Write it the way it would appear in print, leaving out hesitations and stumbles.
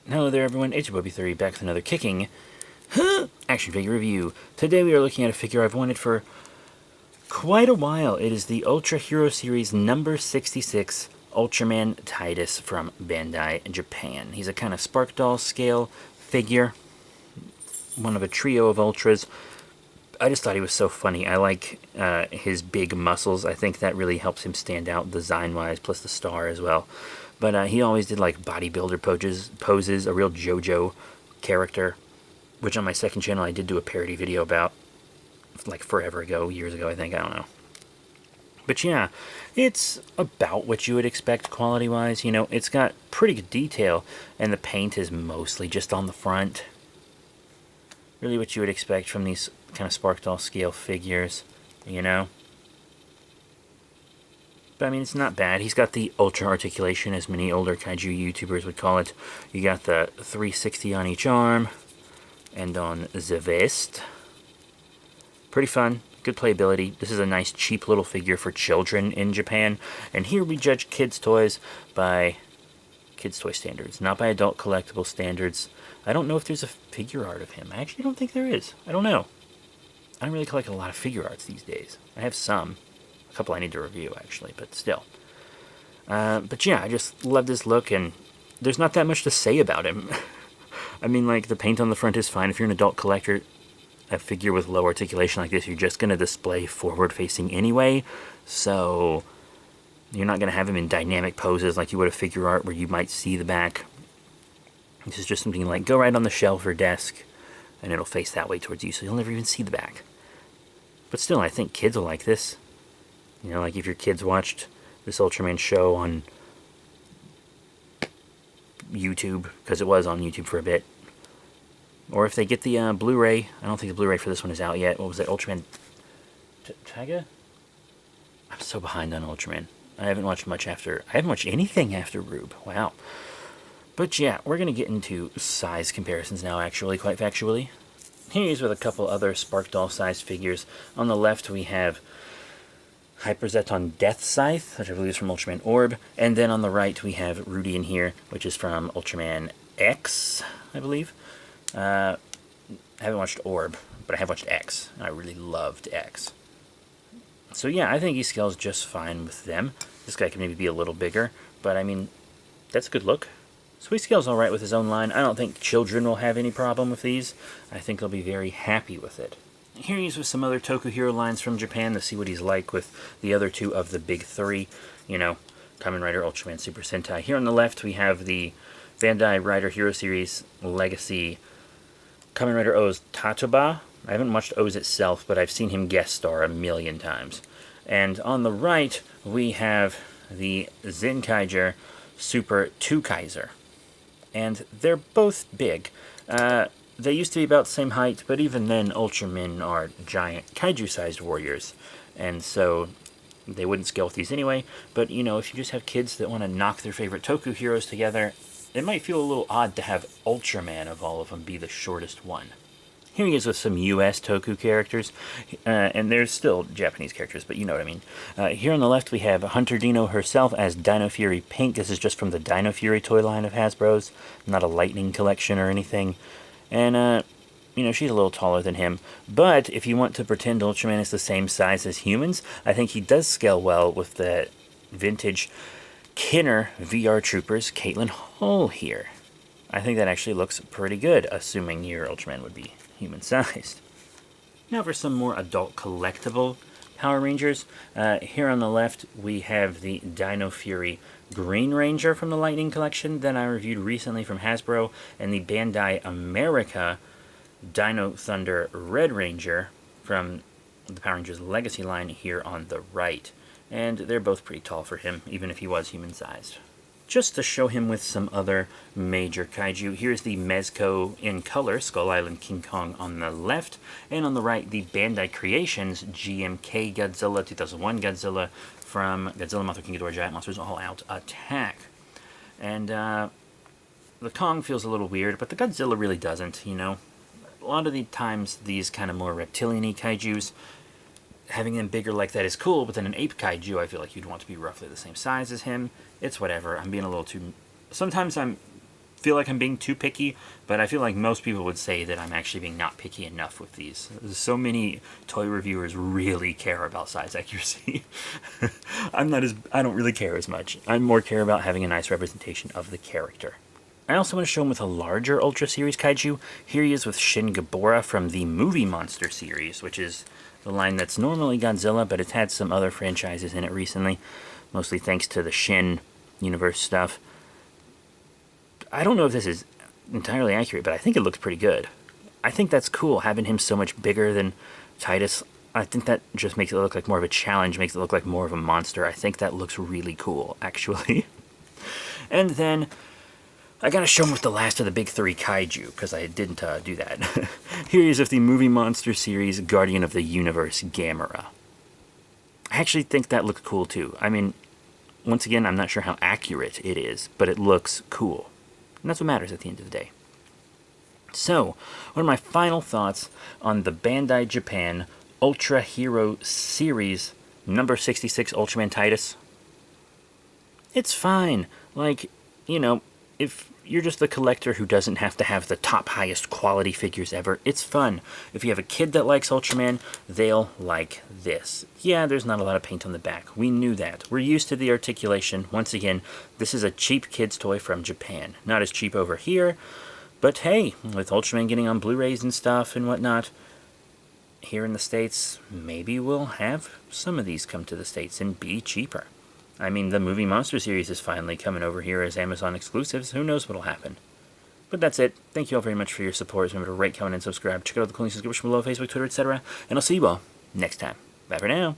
Hello there everyone, it's your Bobby30 back with another kicking action figure review. Today we are looking at a figure I've wanted for quite a while. It is the Ultra Hero Series number 66 Ultraman Titas from Bandai in Japan. He's a kind of Spark Doll scale figure, one of a trio of Ultras. I just thought he was so funny. I like his big muscles. I think that really helps him stand out design-wise, plus the star as well. But he always did like bodybuilder poses, a real JoJo character, which on my second channel I did do a parody video about, like forever ago, years ago I think, I don't know. But yeah, it's about what you would expect quality-wise. You know, it's got pretty good detail, and the paint is mostly just on the front. Really what you would expect from these kind of Spark Doll scale figures, you know? But I mean, it's not bad. He's got the ultra articulation, as many older kaiju YouTubers would call it. You got the 360 on each arm, and on the vest. Pretty fun, good playability. This is a nice, cheap little figure for children in Japan. And here we judge kids' toys by kids' toy standards, not by adult collectible standards. I don't know if there's a figure art of him. I actually don't think there is. I don't know. I don't really collect a lot of figure arts these days. I have some. A couple I need to review, actually, but still. But yeah, I just love this look, and there's not that much to say about him. I mean, like, the paint on the front is fine. If you're an adult collector, a figure with low articulation like this, you're just going to display forward-facing anyway, so you're not going to have him in dynamic poses like you would a figure art where you might see the back. This is just something like, go right on the shelf or desk, and it'll face that way towards you, so you'll never even see the back. But still, I think kids will like this. You know, like if your kids watched this Ultraman show on YouTube, because it was on YouTube for a bit. Or if they get the Blu-ray. I don't think the Blu-ray for this one is out yet. What was it? Ultraman Tiga? I'm so behind on Ultraman. I haven't watched anything after Rube. Wow. But yeah, we're going to get into size comparisons now, actually, quite factually. Here's with a couple other Spark Doll sized figures. On the left we have Hyperzeton Death Scythe, which I believe is from Ultraman Orb. And then on the right we have Rudy in here, which is from Ultraman X, I believe. I haven't watched Orb, but I have watched X, and I really loved X. So yeah, I think he scales just fine with them. This guy can maybe be a little bigger, but I mean, that's a good look. So he scales alright with his own line. I don't think children will have any problem with these. I think they'll be very happy with it. Here he is with some other Toku Hero lines from Japan to see what he's like with the other two of the big three. You know, Kamen Rider, Ultraman, Super Sentai. Here on the left we have the Bandai Rider Hero Series Legacy Kamen Rider O's Tatoba. I haven't watched O's itself, but I've seen him guest star a million times. And on the right we have the Zenkaiger Super 2 Kaiser. And they're both big. They used to be about the same height, but even then, Ultramen are giant kaiju-sized warriors. And so they wouldn't scale with these anyway. But, you know, if you just have kids that want to knock their favorite Toku heroes together, it might feel a little odd to have Ultraman of all of them be the shortest one. Here he is with some US Toku characters, and there's still Japanese characters, but you know what I mean. Here on the left we have Hunter Dino herself as Dino Fury Pink. This is just from the Dino Fury toy line of Hasbro's, not a Lightning collection or anything. And, you know, she's a little taller than him. But if you want to pretend Ultraman is the same size as humans, I think he does scale well with the vintage Kenner VR Troopers Caitlin Hall here. I think that actually looks pretty good, assuming your Ultraman would be human-sized. Now for some more adult collectible Power Rangers. Here on the left we have the Dino Fury Green Ranger from the Lightning Collection that I reviewed recently from Hasbro, and the Bandai America Dino Thunder Red Ranger from the Power Rangers Legacy line here on the right. And they're both pretty tall for him, even if he was human-sized. Just to show him with some other major kaiju, here's the Mezco in color, Skull Island King Kong on the left, and on the right, the Bandai Creations GMK Godzilla, 2001 Godzilla, from Godzilla Mothra King Ghidorah Giant Monsters All Out Attack. And the Kong feels a little weird, but the Godzilla really doesn't, you know. A lot of the times, these kind of more reptilian-y kaijus, having them bigger like that is cool, but then an ape kaiju, I feel like you'd want to be roughly the same size as him. It's whatever. I'm being a little too... Sometimes I'm feel like I'm being too picky, but I feel like most people would say that I'm actually being not picky enough with these. So many toy reviewers really care about size accuracy. I don't really care as much. I more care about having a nice representation of the character. I also want to show him with a larger Ultra Series kaiju. Here he is with Shin Ghidorah from the Movie Monster series, which is the line that's normally Godzilla, but it's had some other franchises in it recently, mostly thanks to the Shin universe stuff. I don't know if this is entirely accurate, but I think it looks pretty good. I think that's cool, having him so much bigger than Titas. I think that just makes it look like more of a challenge, makes it look like more of a monster. I think that looks really cool, actually. And then I gotta show him with the last of the big three kaiju, because I didn't do that. Here he is with the Movie Monster series Guardian of the Universe Gamera. I actually think that looks cool too. I mean, once again, I'm not sure how accurate it is, but it looks cool. And that's what matters at the end of the day. So, one of my final thoughts on the Bandai Japan Ultra Hero Series number 66 Ultraman Titas. It's fine. Like, you know, if you're just the collector who doesn't have to have the top highest quality figures ever, it's fun. If you have a kid that likes Ultraman, they'll like this. Yeah, there's not a lot of paint on the back. We knew that. We're used to the articulation. Once again, this is a cheap kid's toy from Japan. Not as cheap over here, but hey, with Ultraman getting on Blu-rays and stuff and whatnot, here in the States, maybe we'll have some of these come to the States and be cheaper. I mean, the Movie Monster series is finally coming over here as Amazon exclusives. Who knows what'll happen? But that's it. Thank you all very much for your support. Remember to rate, comment, and subscribe. Check out the links in the description below, Facebook, Twitter, etc. And I'll see you all next time. Bye for now.